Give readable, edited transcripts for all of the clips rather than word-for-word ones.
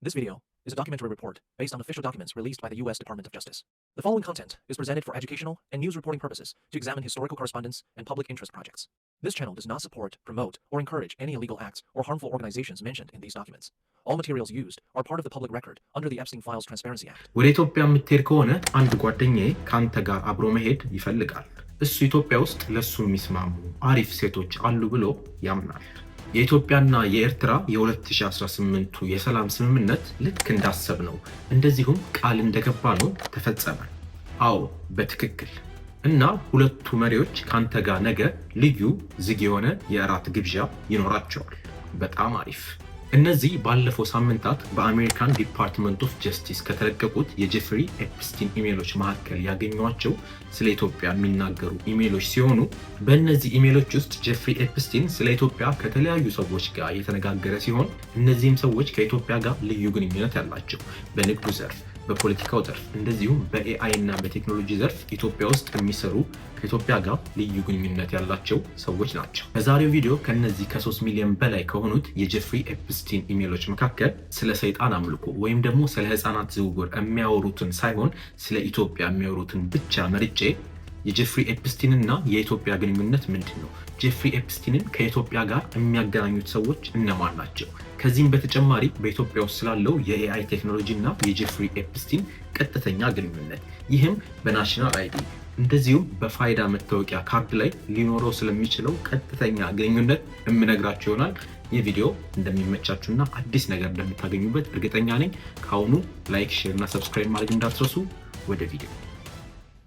This video is a documentary report based on official documents released by the U.S. Department of Justice. The following content is presented for educational and news reporting purposes to examine historical correspondence and public interest projects. This channel does not support, promote, or encourage any illegal acts or harmful organizations mentioned in these documents. All materials used are part of the public record under the Epstein Files Transparency Act. ወደ ኢትዮጵያ የምትሄድ ከሆነ አንድ ጓደኛዬ ካንተ ጋር አብሮ መሄድ ይፈልጋል። እሱ ኢትዮጵያ ውስጥ ለሱ የሚስማሙ አሪፍ ሴቶች አሉ ብሎ ያምናል። የኢትዮጵያና የኤርትራ የ2018ቱ የሰላም ስምምነት ልክ እንዳሰብ ነው እንደዚሁም ቃል እንደገባ ነው ተፈጸመ። አዎ በትክክል እና ሁለቱ መሪዎች ካንተ ጋር ነገ ልዩ ዝግ የሆነ የእራት ግብዣ ይኖራቸዋል። በጣም አሪፍ። እነዚህ ባለፈው ሳምንታት በአሜሪካን ዲፓርትመንት ኦፍ ጀስቲስ ከተለቀቁት የጄፍሪ ኤፕስቲን ኢሜሎች መካከል ያገኟቸው ስለ ኢትዮጵያ የሚናገሩ ኢሜሎች ሲሆኑ በእነዚህ ኢሜሎች ውስጥ ጄፍሪ ኤፕስቲን ስለ ኢትዮጵያ ከተለያዩ ሰዎች ጋር የተነጋገረ ሲሆን እነዚህም ሰዎች ከኢትዮጵያ ጋር ልዩ ግንኙነት ያላቸው በንግዱ ዘርፍ፣ በፖለቲካው ዘርፍ እንደዚሁም በኤአይ እና በቴክኖሎጂ ዘርፍ ኢትዮጵያ ውስጥ የሚሰሩ ከኢትዮጵያ ጋር ልዩ ግንኙነት ያላቸው ሰዎች ናቸው። በዛሬው ቪዲዮ ከነዚህ ከ3 ሚሊዮን በላይ ከሆኑት የጄፍሪ ኤፕስቲን ኢሜሎች መካከል ስለ ሰይጣን አምልኮ ወይም ደግሞ ስለ ህፃናት ዝውውር የሚያወሩትን ሳይሆን ስለ ኢትዮጵያ የሚያወሩትን ብቻ መርጬ የጄፍሪ ኤፕስቲን እና የኢትዮጵያ ግንኙነት ምንድን ነው? ጄፍሪ ኤፕስቲንን ከኢትዮጵያ ጋር የሚያገናኙት ሰዎች እነማን ናቸው? ከዚህም በተጨማሪ በኢትዮጵያ ውስጥ ስላለው የኤአይ ቴክኖሎጂ እና የጄፍሪ ኤፕስቲን ቀጥተኛ ግንኙነት ይህም በናሽናል አይዲ እንደዚሁም በፋይዳ መታወቂያ ካርድ ላይ ሊኖረው ስለሚችለው ቀጥተኛ ግንኙነት የምነግራችሁ ይሆናል። ይህ ቪዲዮ እንደሚመቻችሁና አዲስ ነገር እንደምታገኙበት እርግጠኛ ነኝ። ካሁኑ ላይክ፣ ሼር እና ሰብስክራይብ ማድረግ እንዳትረሱ። ወደ ቪዲዮ።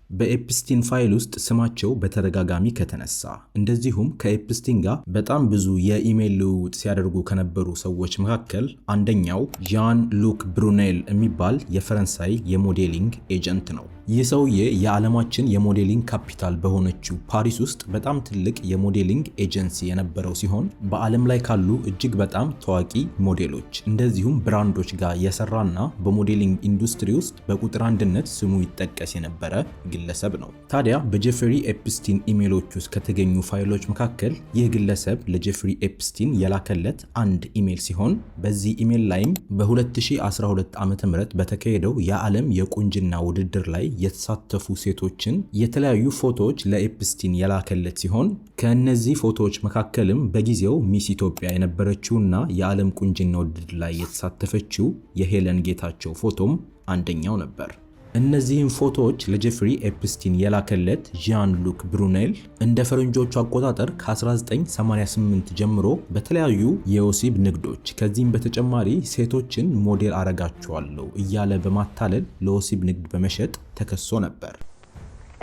በኤፕስቲን ፋይል ውስጥ ስማቸው በተደጋጋሚ ከተነሳ እንደዚሁም ከኤፕስቲን ጋር በጣም ብዙ የኢሜል ልውውጥ ሲያደርጉ ከነበሩ ሰዎች መካከል አንደኛው ዣን ሉክ ብሩኔል የሚባል የፈረንሳይ የሞዴሊንግ ኤጀንት ነው። ይህ ሰውዬ የዓለማችን የሞዴሊንግ ካፒታል በሆነችው ፓሪስ ውስጥ በጣም ትልቅ የሞዴሊንግ ኤጀንሲ የነበረው ሲሆን በዓለም ላይ ካሉ እጅግ በጣም ታዋቂ ሞዴሎች እንደዚሁም ብራንዶች ጋር የሰራና በሞዴሊንግ ኢንዱስትሪ ውስጥ በቁጥር አንድነት ስሙ ይጠቀስ የነበረ ግለሰብ ነው። ታዲያ በጄፍሪ ኤፕስቲን ኢሜሎች ውስጥ ከተገኙ ፋይሎች መካከል ይህ ግለሰብ ለጄፍሪ ኤፕስቲን የላከለት አንድ ኢሜል ሲሆን በዚህ ኢሜል ላይም በ2012 ዓ.ም በተካሄደው የዓለም የቁንጅና ውድድር ላይ የተሳተፉ ሴቶችን የተለያዩ ፎቶዎች ለኤፕስቲን የላከለት ሲሆን ከነዚህ ፎቶዎች መካከልም በጊዜው ሚስ ኢትዮጵያ የነበረችውና የዓለም ቁንጅና ውድድር ላይ የተሳተፈችው የሄለን ጌታቸው ፎቶም አንደኛው ነበር። እነዚህም ፎቶዎች ለጄፍሪ ኤፕስቲን የላከለት ዣን ሉክ ብሩኔል እንደ ፈረንጆቹ አቆጣጠር ከ1988 ጀምሮ በተለያዩ የወሲብ ንግዶች ከዚህም በተጨማሪ ሴቶችን ሞዴል አረጋቸዋለሁ እያለ በማታለል ለወሲብ ንግድ በመሸጥ ተከሶ ነበር።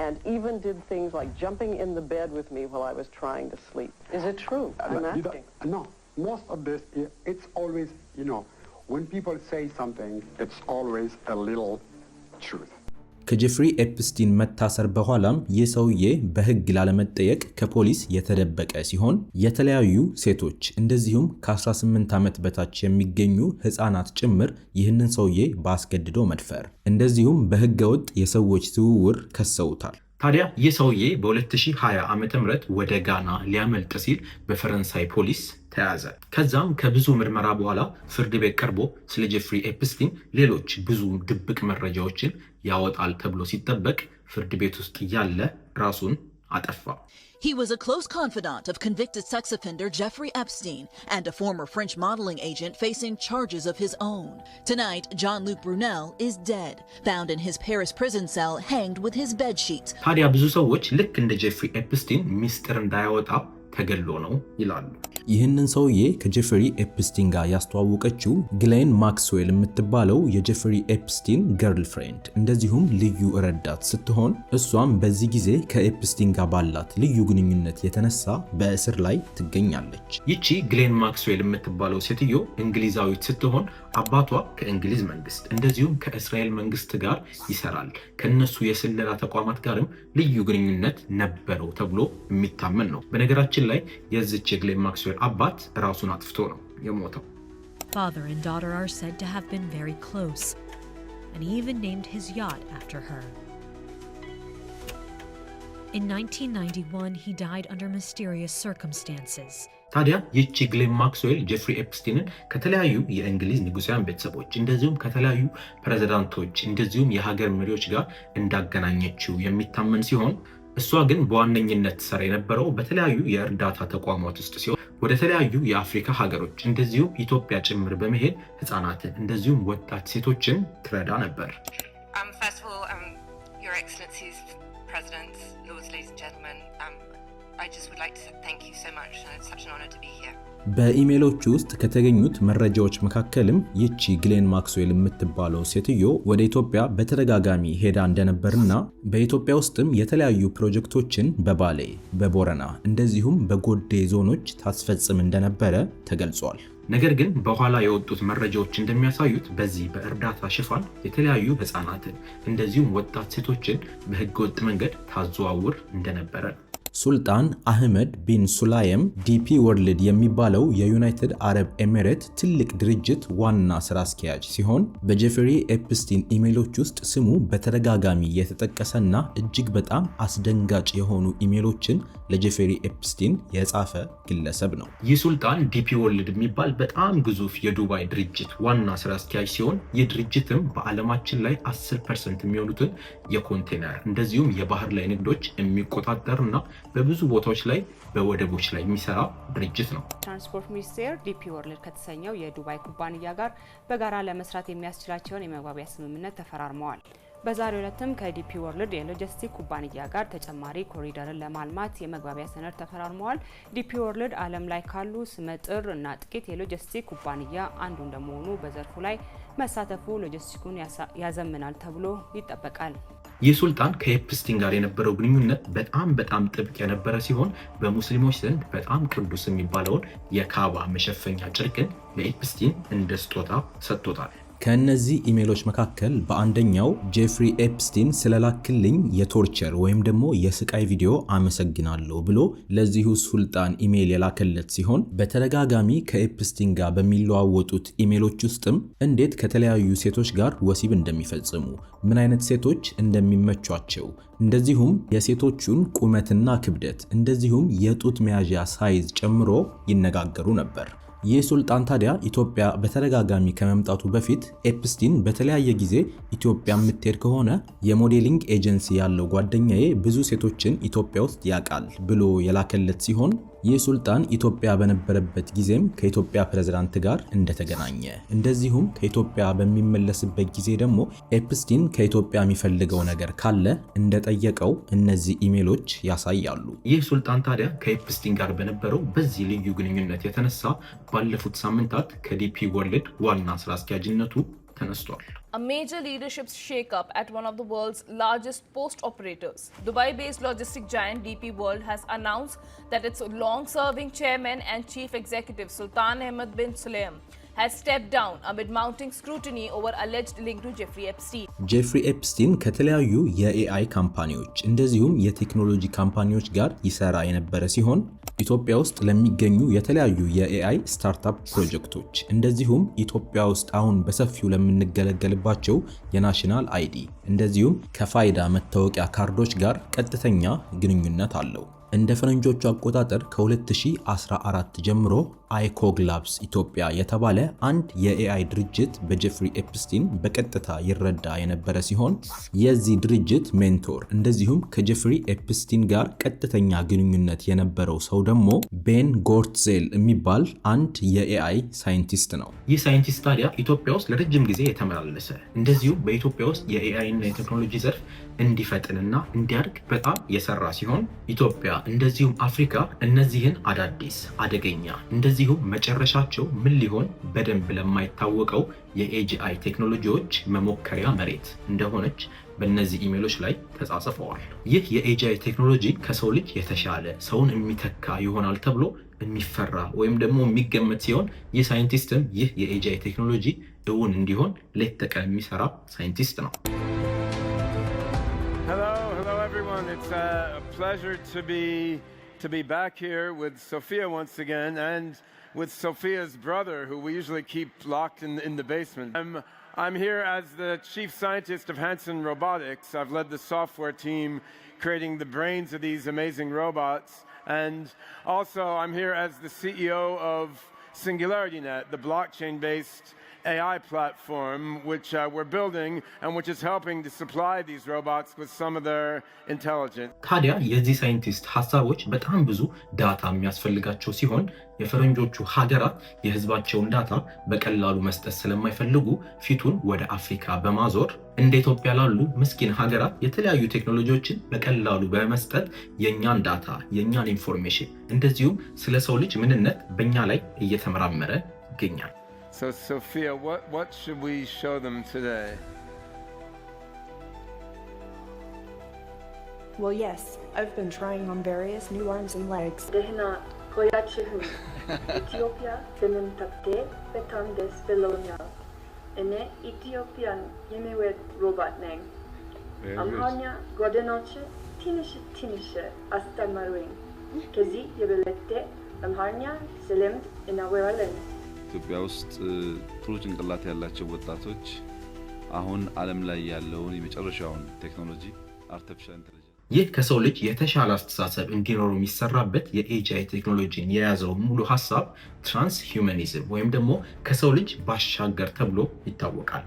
And even did things like jumping in the bed with me while I was trying to sleep. Is it true? I'm asking. No, most of this, it's always, when people say something, it's always a little truth. ከጄፍሪ ኤፕስቲን መታሰር በኋላም ይህ ሰውዬ በህግ ላለመጠየቅ ከፖሊስ የተደበቀ ሲሆን የተለያዩ ሴቶች እንደዚሁም ከ18 ዓመት በታች የሚገኙ ህፃናት ጭምር ይህንን ሰውዬ በአስገድዶ መድፈር እንደዚሁም በህገወጥ የሰዎች ዝውውር ከሰውታል። ታዲያ ይህ ሰውዬ በ2020 ዓመተ ምህረት ወደ ጋና ሊያመልጥ ሲል በፈረንሳይ ፖሊስ ተያዘ። ከዛም ከብዙ ምርመራ በኋላ ፍርድ ቤት ቀርቦ ስለ ጄፍሪ ኤፕስቲን ሌሎች ብዙ ድብቅ መረጃዎችን ያወጣል ተብሎ ሲጠበቅ ፍርድ ቤት ውስጥ ያለ ራሱን አጠፋ። He was a close confidant of convicted sex offender Jeffrey Epstein and a former French modeling agent facing charges of his own. Tonight, Jean-Luc Brunel is dead, found in his Paris prison cell hanged with his bed sheets. ታዲያ ብዙ ሰዎች ልክ እንደ ጄፍሪ ኤፕስቲን ሚስጥር እንዳያወጣ ተገሎ ነው ይላሉ። ይህንን ሰውዬ ከጄፍሪ ኤፕስቲን ጋር ያስተዋወቀችው ግሌን ማክስዌል የምትባለው የጄፍሪ ኤፕስቲን ገርልፍሬንድ እንደዚሁም ልዩ ረዳት ስትሆን እሷም በዚህ ጊዜ ከኤፕስቲን ጋር ባላት ልዩ ግንኙነት የተነሳ በእስር ላይ ትገኛለች። ይቺ ግሌን ማክስዌል የምትባለው ሴትዮ እንግሊዛዊት ስትሆን አባቷ ከእንግሊዝ መንግስት እንደዚሁም ከእስራኤል መንግስት ጋር ይሰራል። ከነሱ የስለላ ተቋማት ጋርም ልዩ ግንኙነት ነበረው ተብሎ የሚታመን ነው። በነገራችን ላይ የዚች የግሌን ማክስዌል አባት ራሱን አጥፍቶ ነው የሞተው። Father and daughter are said to have been very close, and he even named his yacht after her. In 1991, he died under mysterious circumstances. ታዲያ ይቺ ግሌን ማክስዌል ጄፍሪ ኤፕስቲንን ከተለያዩ የእንግሊዝ ንጉሳውያን ቤተሰቦች እንደዚሁም ከተለያዩ ፕሬዝዳንቶች እንደዚሁም የሀገር መሪዎች ጋር እንዳገናኘችው የሚታመን ሲሆን እሷ ግን በዋነኝነት ሰራ የነበረው በተለያዩ የእርዳታ ተቋማት ውስጥ ሲሆን ወደ ተለያዩ የአፍሪካ ሀገሮች እንደዚሁም ኢትዮጵያ ጭምር በመሄድ ህፃናትን እንደዚሁም ወጣት ሴቶችን ትረዳ ነበር። First of all, Your Excellencies, Presidents, Lords, ladies and gentlemen, I just would like to thank you so much, and it's such an honor to be here. በኢሜሎች ውስጥ ከተገኙት መረጃዎች መካከልም ይቺ ግሌን ማክስዌል የምትባለው ሴትዮ ወደ ኢትዮጵያ በተደጋጋሚ ሄዳ እንደነበርና በኢትዮጵያ ውስጥም የተለያዩ ፕሮጀክቶችን በባሌ፣ በቦረና እንደዚሁም በጎዴ ዞኖች ታስፈጽም እንደነበረ ተገልጿል። ነገር ግን በኋላ የወጡት መረጃዎች እንደሚያሳዩት በዚህ በእርዳታ ሽፋን የተለያዩ ህፃናትን እንደዚሁም ወጣት ሴቶችን በህገወጥ መንገድ ታዘዋውር እንደነበረ ነው። ሱልጣን አህመድ ቢን ሱላይም ዲፒ ወርልድ የሚባለው የዩናይትድ አረብ ኤሚሬት ትልቅ ድርጅት ዋና ስራ አስኪያጅ ሲሆን በጄፍሪ ኤፕስቲን ኢሜሎች ውስጥ ስሙ በተደጋጋሚ የተጠቀሰና እጅግ በጣም አስደንጋጭ የሆኑ ኢሜሎችን ለጄፍሪ ኤፕስቲን የጻፈ ግለሰብ ነው። ይህ ሱልጣን ዲፒ ወርልድ የሚባል በጣም ግዙፍ የዱባይ ድርጅት ዋና ስራ አስኪያጅ ሲሆን ይህ ድርጅትም በዓለማችን ላይ 10% የሚሆኑትን የኮንቴነር እንደዚሁም የባህር ላይ ንግዶች የሚቆጣጠርና በብዙ ቦታዎች ላይ በወደቦች ላይ የሚሰራ ድርጅት ነው። ትራንስፖርት ሚኒስቴር ዲፒ ወርልድ ከተሰኘው የዱባይ ኩባንያ ጋር በጋራ ለመስራት የሚያስችላቸውን የመግባቢያ ስምምነት ተፈራርመዋል። በዛሬው ዕለትም ከዲፒ ወርልድ የሎጂስቲክ ኩባንያ ጋር ተጨማሪ ኮሪደርን ለማልማት የመግባቢያ ሰነድ ተፈራርመዋል። ዲፒ ወርልድ ዓለም ላይ ካሉ ስመጥር እና ጥቂት የሎጂስቲክ ኩባንያ አንዱ እንደመሆኑ በዘርፉ ላይ መሳተፉ ሎጂስቲኩን ያዘምናል ተብሎ ይጠበቃል። ይህ ሱልጣን ከኤፕስቲን ጋር የነበረው ግንኙነት በጣም ጥብቅ የነበረ ሲሆን በሙስሊሞች ዘንድ በጣም ቅዱስ የሚባለውን የካባ መሸፈኛ ጨርቅን ለኤፕስቲን እንደ ስጦታ ሰጥቶታል። ከነዚህ ኢሜሎች መካከል በአንደኛው ጄፍሪ ኤፕስቲን ስለላክልኝ የቶርቸር ወይም ደግሞ የስቃይ ቪዲዮ አመሰግናለሁ ብሎ ለዚሁ ሱልጣን ኢሜል የላከለት ሲሆን በተደጋጋሚ ከኤፕስቲን ጋር በሚለዋወጡት ኢሜሎች ውስጥም እንዴት ከተለያዩ ሴቶች ጋር ወሲብ እንደሚፈጽሙ፣ ምን አይነት ሴቶች እንደሚመቿቸው እንደዚሁም የሴቶቹን ቁመትና ክብደት እንደዚሁም የጡት መያዣ ሳይዝ ጨምሮ ይነጋገሩ ነበር። ይህ ሱልጣን ታዲያ ኢትዮጵያ በተደጋጋሚ ከመምጣቱ በፊት ኤፕስቲን በተለያየ ጊዜ ኢትዮጵያ የምትሄድ ከሆነ የሞዴሊንግ ኤጀንሲ ያለው ጓደኛዬ ብዙ ሴቶችን ኢትዮጵያ ውስጥ ያውቃል ብሎ የላከለት ሲሆን ይህ ሱልጣን ኢትዮጵያ በነበረበት ጊዜም ከኢትዮጵያ ፕሬዝዳንት ጋር እንደተገናኘ እንደዚሁም ከኢትዮጵያ በሚመለስበት ጊዜ ደግሞ ኤፕስቲን ከኢትዮጵያ የሚፈልገው ነገር ካለ እንደጠየቀው እነዚህ ኢሜሎች ያሳያሉ። ይህ ሱልጣን ታዲያ ከኤፕስቲን ጋር በነበረው በዚህ ልዩ ግንኙነት የተነሳ ባለፉት ሳምንታት ከዲፒ ወርልድ ዋና ስራ አስኪያጅነቱ ተነስቷል። A major leadership shake-up at one of the world's largest post operators. Dubai-based logistic giant DP World has announced that its long-serving chairman and chief executive Sultan Ahmed bin Sulayem has stepped down amid mounting scrutiny over alleged link to Jeffrey Epstein. ጄፍሪ ኤፕስቲን ከተለያዩ የኤአይ ካምፓኒዎች እንደዚሁም የቴክኖሎጂ ካምፓኒዎች ጋር ይሰራ የነበረ ሲሆን ኢትዮጵያ ውስጥ ለሚገኙ የተለያዩ የኤአይ ስታርታፕ ፕሮጀክቶች እንደዚሁም ኢትዮጵያ ውስጥ አሁን በሰፊው ለምንገለገልባቸው የናሽናል አይዲ እንደዚሁም ከፋይዳ መታወቂያ ካርዶች ጋር ቀጥተኛ ግንኙነት አለው። እንደ ፈረንጆቹ አቆጣጠር ከ2014 ጀምሮ አይኮግ ላብስ ኢትዮጵያ የተባለ አንድ የኤአይ ድርጅት በጄፍሪ ኤፕስቲን በቀጥታ ይረዳ የነበረ ሲሆን የዚህ ድርጅት ሜንቶር እንደዚሁም ከጄፍሪ ኤፕስቲን ጋር ቀጥተኛ ግንኙነት የነበረው ሰው ደግሞ ቤን ጎርትዜል የሚባል አንድ የኤአይ ሳይንቲስት ነው። ይህ ሳይንቲስት ታዲያ ኢትዮጵያ ውስጥ ለረጅም ጊዜ የተመላለሰ እንደዚሁም በኢትዮጵያ ውስጥ የኤአይ እና የቴክኖሎጂ ዘርፍ እንዲፈጥንና እንዲያድግ በጣም የሰራ ሲሆን ኢትዮጵያ እንደዚሁም አፍሪካ እነዚህን አዳዲስ አደገኛ እንደዚሁም መጨረሻቸው ምን ሊሆን በደንብ ለማይታወቀው የኤጂአይ ቴክኖሎጂዎች መሞከሪያ መሬት እንደሆነች በእነዚህ ኢሜሎች ላይ ተጻጽፈዋል። ይህ የኤጂአይ ቴክኖሎጂ ከሰው ልጅ የተሻለ ሰውን የሚተካ ይሆናል ተብሎ የሚፈራ ወይም ደግሞ የሚገመት ሲሆን ይህ ሳይንቲስትም ይህ የኤጂአይ ቴክኖሎጂ እውን እንዲሆን ሌት ተቀን የሚሰራ ሳይንቲስት ነው። Hello everyone. It's a pleasure to be back here with Sophia once again, and with Sophia's brother, who we usually keep locked in the basement. I'm here as the chief scientist of Hanson Robotics. I've led the software team creating the brains of these amazing robots. And also I'm here as the CEO of SingularityNet, the blockchain-based AI platform which we're building and which is helping to supply these robots with some of their intelligence. ታዲያ የዚህ ሳይንቲስት ሐሳቦች በጣም ብዙ ዳታ የሚያስፈልጋቸው ሲሆን የፈረንጆቹ ሀገራት የህዝባቸውን ዳታ በቀላሉ መስጠት ስለማይፈልጉ ፊቱን ወደ አፍሪካ በማዞር እንደ ኢትዮጵያ ላሉ ምስኪን ሀገራት የተለያዩ ቴክኖሎጂዎችን በቀላሉ በመስጠት የኛን ዳታ የኛን ኢንፎርሜሽን እንደዚሁም ስለ ሰው ልጅ ምንነት በእኛ ላይ እየተመራመረ ይገኛል። So Sophia, what should we show them today? Well, yes, I've been trying on various new arms and legs. Dehna koyachihum Ethiopia sementate betandes belonia. Ene Ethiopian yemewet robot name. Amhanya godenoche tinishe astamaruin. Kezi yebelette amhanya selemd inawiralen. ኢትዮጵያ ውስጥ ጥሩ ጭንቅላት ያላቸው ወጣቶች አሁን ዓለም ላይ ያለውን የመጨረሻውን ቴክኖሎጂ አርቲፊሻል ኢንተለጀንስ ይህ ከሰው ልጅ የተሻለ አስተሳሰብ እንዲኖር የሚሰራበት የኤአይ ቴክኖሎጂን የያዘው ሙሉ ሐሳብ ትራንስሂዩማኒዝም ወይም ደግሞ ከሰው ልጅ ባሻገር ተብሎ ይታወቃል።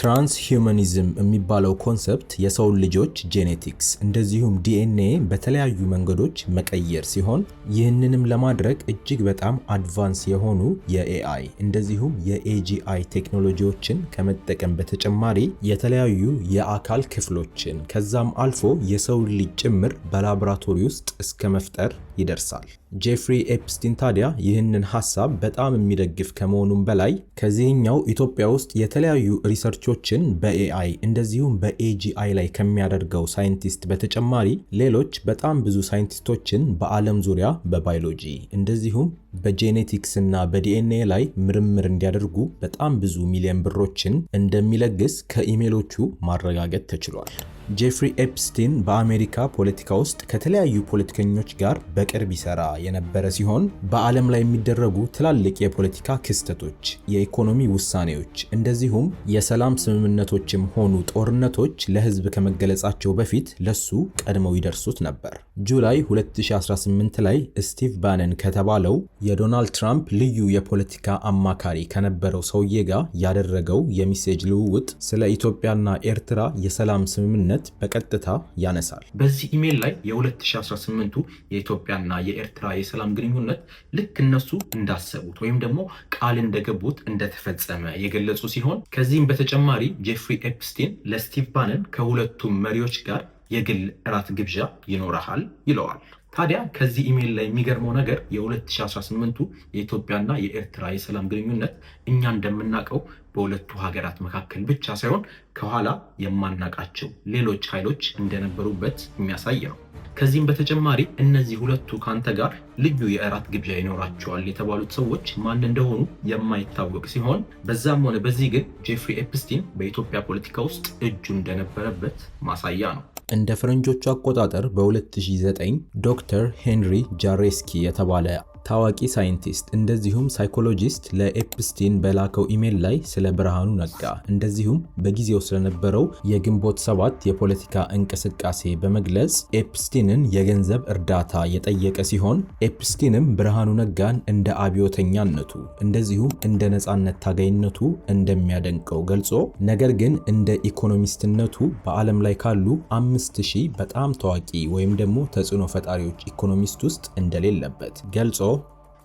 ትራንስሂዩማኒዝም የሚባለው ኮንሰፕት የሰው ልጆች ጄኔቲክስ እንደዚሁም ዲኤንኤ በተለያዩ መንገዶች መቀየር ሲሆን ይህንንም ለማድረግ እጅግ በጣም አድቫንስ የሆኑ የኤአይ እንደዚሁም የኤጂአይ ቴክኖሎጂዎችን ከመጠቀም በተጨማሪ የተለያዩ የአካል ክፍሎችን ከዛም አልፎ የሰው ልጅ ጭምር በላቦራቶሪ ውስጥ እስከ መፍጠር ይደርሳል። ጄፍሪ ኤፕስቲን ታዲያ ይህንን ሐሳብ በጣም የሚደግፍ ከመሆኑም በላይ ከዚህኛው ኢትዮጵያ ውስጥ የተለያዩ ሪሰርቾችን በኤአይ እንደዚሁም በኤጂአይ ላይ ከሚያደርገው ሳይንቲስት በተጨማሪ ሌሎች በጣም ብዙ ሳይንቲስቶችን በዓለም ዙሪያ በባዮሎጂ እንደዚሁም በጄኔቲክስ እና በዲኤንኤ ላይ ምርምር እንዲያደርጉ በጣም ብዙ ሚሊዮን ብሮችን እንደሚለግስ ከኢሜሎቹ ማረጋገጥ ተችሏል። ጄፍሪ ኤፕስቲን በአሜሪካ ፖለቲካ ውስጥ ከተለያዩ ፖለቲከኞች ጋር በቅርብ ይሰራ የነበረ ሲሆን በዓለም ላይ የሚደረጉ ትላልቅ የፖለቲካ ክስተቶች፣ የኢኮኖሚ ውሳኔዎች እንደዚሁም የሰላም ስምምነቶችም ሆኑ ጦርነቶች ለህዝብ ከመገለጻቸው በፊት ለሱ ቀድመው ይደርሱት ነበር። ጁላይ 2018 ላይ ስቲቭ ባነን ከተባለው የዶናልድ ትራምፕ ልዩ የፖለቲካ አማካሪ ከነበረው ሰውዬ ጋር ያደረገው የሚሴጅ ልውውጥ ስለ ኢትዮጵያና ኤርትራ የሰላም ስምምነት በቀጥታ ያነሳል። በዚህ ኢሜል ላይ የ2018ቱ የኢትዮጵያና የኤርትራ የሰላም ግንኙነት ልክ እነሱ እንዳሰቡት ወይም ደግሞ ቃል እንደገቡት እንደተፈጸመ የገለጹ ሲሆን ከዚህም በተጨማሪ ጄፍሪ ኤፕስቲን ለስቲቭ ባነን ከሁለቱም መሪዎች ጋር የግል እራት ግብዣ ይኖራል ይለዋል። ታዲያ ከዚህ ኢሜል ላይ የሚገርመው ነገር የ2018ቱ የኢትዮጵያና የኤርትራ የሰላም ግንኙነት እኛ እንደምናውቀው በሁለቱ ሀገራት መካከል ብቻ ሳይሆን ከኋላ የማናውቃቸው ሌሎች ኃይሎች እንደነበሩበት የሚያሳይ ነው። ከዚህም በተጨማሪ እነዚህ ሁለቱ ካንተ ጋር ልዩ የእራት ግብዣ ይኖራቸዋል የተባሉት ሰዎች ማን እንደሆኑ የማይታወቅ ሲሆን በዛም ሆነ በዚህ ግን ጄፍሪ ኤፕስቲን በኢትዮጵያ ፖለቲካ ውስጥ እጁ እንደነበረበት ማሳያ ነው። እንደ ፈረንጆቹ አቆጣጠር በ2009 ዶክተር ሄንሪ ጃሬስኪ የተባለ ታዋቂ ሳይንቲስት እንደዚሁም ሳይኮሎጂስት ለኤፕስቲን በላከው ኢሜል ላይ ስለ ብርሃኑ ነጋ እንደዚሁም በጊዜው ስለነበረው የግንቦት 7 የፖለቲካ እንቅስቃሴ በመግለጽ ኤፕስቲንን የገንዘብ እርዳታ የጠየቀ ሲሆን ኤፕስቲንም ብርሃኑ ነጋን እንደ አብዮተኛነቱ እንደዚሁም እንደ ነጻነት ታጋይነቱ እንደሚያደንቀው ገልጾ ነገር ግን እንደ ኢኮኖሚስትነቱ በዓለም ላይ ካሉ 5000 በጣም ታዋቂ ወይም ደግሞ ተጽዕኖ ፈጣሪዎች ኢኮኖሚስት ውስጥ እንደሌለበት ገልጾ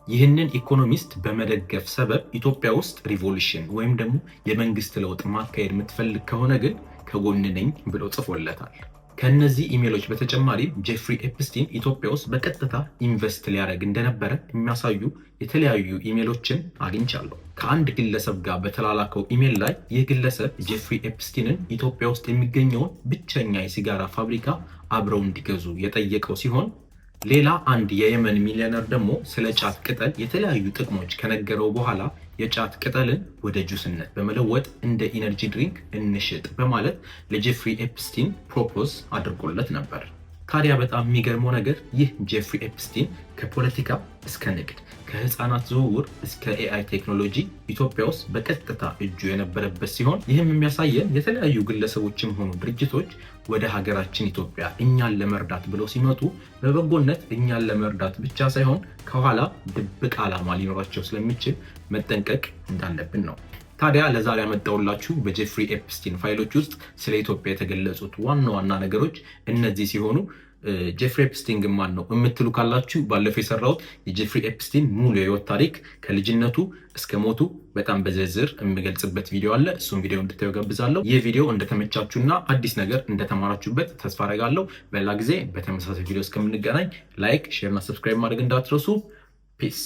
ይህንን ኢኮኖሚስት በመደገፍ ሰበብ ኢትዮጵያ ውስጥ ሪቮሉሽን ወይም ደግሞ የመንግስት ለውጥ ማካሄድ የምትፈልግ ከሆነ ግን ከጎን ነኝ ብሎ ጽፎለታል። ከነዚህ ኢሜሎች በተጨማሪ ጄፍሪ ኤፕስቲን ኢትዮጵያ ውስጥ በቀጥታ ኢንቨስት ሊያደርግ እንደነበረ የሚያሳዩ የተለያዩ ኢሜሎችን አግኝቻለሁ። ከአንድ ግለሰብ ጋር በተላላከው ኢሜል ላይ ይህ ግለሰብ ጄፍሪ ኤፕስቲንን ኢትዮጵያ ውስጥ የሚገኘውን ብቸኛ የሲጋራ ፋብሪካ አብረው እንዲገዙ የጠየቀው ሲሆን ሌላ አንድ የየመን ሚሊዮነር ደግሞ ስለ ጫት ቅጠል የተለያዩ ጥቅሞች ከነገረው በኋላ የጫት ቅጠልን ወደ ጁስነት በመለወጥ እንደ ኢነርጂ ድሪንክ እንሽጥ በማለት ለጄፍሪ ኤፕስቲን ፕሮፖዝ አድርጎለት ነበር። ታዲያ በጣም የሚገርመው ነገር ይህ ጄፍሪ ኤፕስቲን ከፖለቲካ እስከ ንግድ ከህፃናት ዝውውር እስከ AI ቴክኖሎጂ ኢትዮጵያ ውስጥ በቀጥታ እጁ የነበረበት ሲሆን ይህም የሚያሳየን የተለያዩ ግለሰቦችም ሆኑ ድርጅቶች ወደ ሀገራችን ኢትዮጵያ እኛን ለመርዳት ብለው ሲመጡ በበጎነት እኛን ለመርዳት ብቻ ሳይሆን ከኋላ ድብቅ ዓላማ ሊኖራቸው ስለሚችል መጠንቀቅ እንዳለብን ነው። ታዲያ ለዛሬ ያመጣሁላችሁ በጄፍሪ ኤፕስቲን ፋይሎች ውስጥ ስለ ኢትዮጵያ የተገለጹት ዋና ነገሮች እነዚህ ሲሆኑ ጄፍሪ ኤፕስቲን ግን ማን ነው የምትሉ ካላችሁ ባለፈው የሰራሁት የጄፍሪ ኤፕስቲን ሙሉ የህይወት ታሪክ ከልጅነቱ እስከ ሞቱ በጣም በዝርዝር የምገልጽበት ቪዲዮ አለ። እሱን ቪዲዮ እንድታዩ ጋብዛለሁ። ይህ ቪዲዮ እንደተመቻችሁና አዲስ ነገር እንደተማራችሁበት ተስፋ አደርጋለሁ። በሌላ ጊዜ በተመሳሳይ ቪዲዮ እስከምንገናኝ ላይክ፣ ሼር እና ሰብስክራይብ ማድረግ እንዳትረሱ። ፒስ